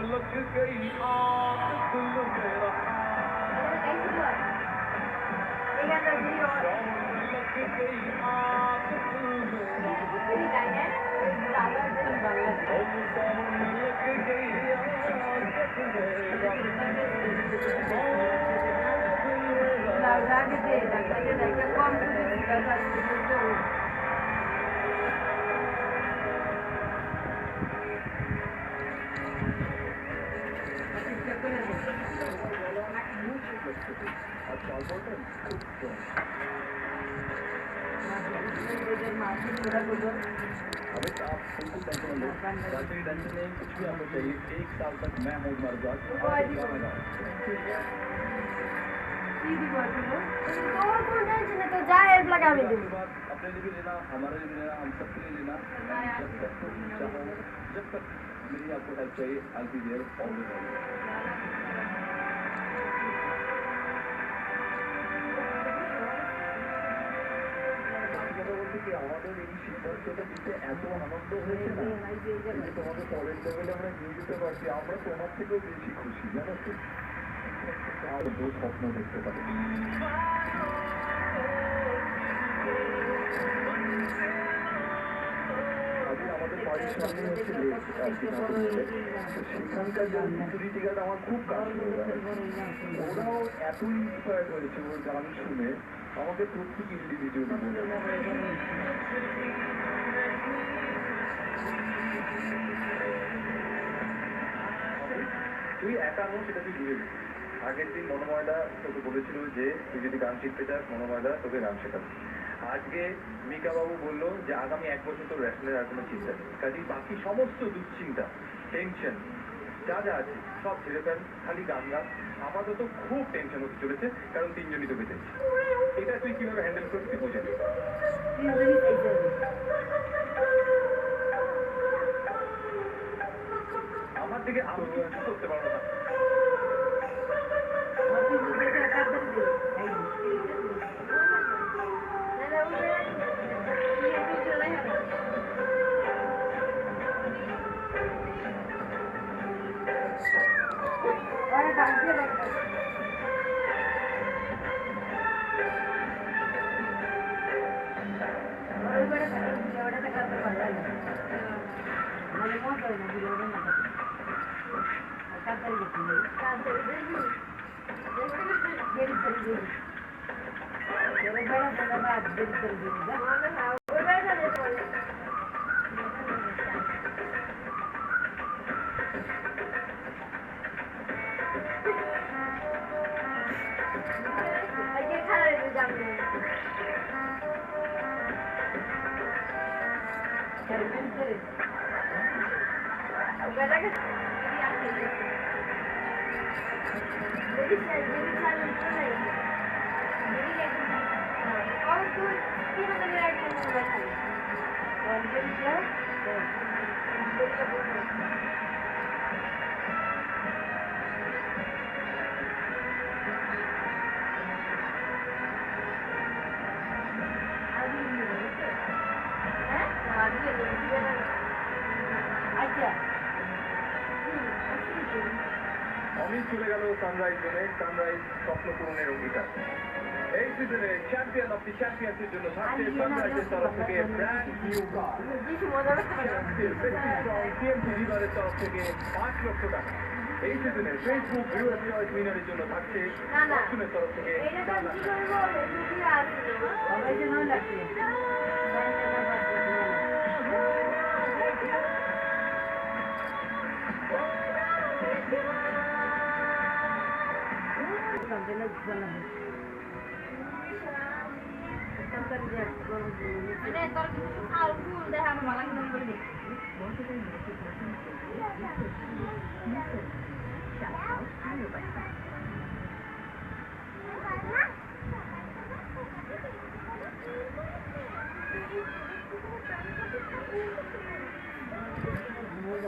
लग गई आग दिल मेरा लग गई आग दिल मेरा लग गई कुछ भी आपको चाहिए 1 साल तक मैं हूँ मरजाक तो जा हेल्प लगा भी दूँ अपने लिए भी लेना हमारे लिए भी लेना हम सबके लिए लेना जब तक तुम चाहो जब तक मेरी आपको हेल्प चाहिए I'll be there always আমাদের এই সিদ্ধান্তটা দিতে এত আনন্দ হয়েছে না তোমাকে পরের লেভেলে আমরা নিয়ে যেতে পারছি আমরা তোমার থেকেও বেশি খুশি জানো তো আরো বহু স্বপ্ন দেখতে পারি আমাদের বাড়ির সামনে হচ্ছে সেখানকার যে সিকিউরিটিগার্ড আমার খুব কাজ ওরাও এত ইন্সপায়ার্ড হয়েছে ওর গান শুনে আমাকে প্রত্যেক ইন্ডিভিজুয়াল তুই একা নয় সেটা তুই বুঝে দিস আগের দিন মনোময়দা তোকে বলেছিল যে তুই যদি গান শিখতে চাস মনোময়দা তোকে গান শেখাবে আজকে মিকা বাবু বললো যে আগামী 1 বছর তোর রেশনের আর কোনো চিন্তা নেই কাজেই বাকি সমস্ত দুশ্চিন্তা টেনশন যা যা আছে সব ছেড়ে ফেল খালি গান গান আপাতত খুব টেনশন হতে চলেছে কারণ 3 জনই তোকে চাইছি এটা তুই কিভাবে হ্যান্ডেল করবি তুই বুঝে নিবি আমার দিকে আমি কিছু করতে পারবো না অমিত চলে গেল সানরাইজ জোনে সানরাইজ স্বপ্ন পূরণের অঙ্গীকার এই সিজনে চ্যাম্পিয়ন অফ দি চ্যাম্পিয়ন্সের জন্য থাকছে সানরাইজের তরফ থেকে ব্র্যান্ড নিউ কার টিএমটি লিভারের তরফ থেকে 5 লক্ষ টাকা এই সিজনে ফেসবুক ভিউয়ার চয়েস উইনারের জন্য থাকছে ফরচুনের তরফ থেকে 4 লাখ টাকা ये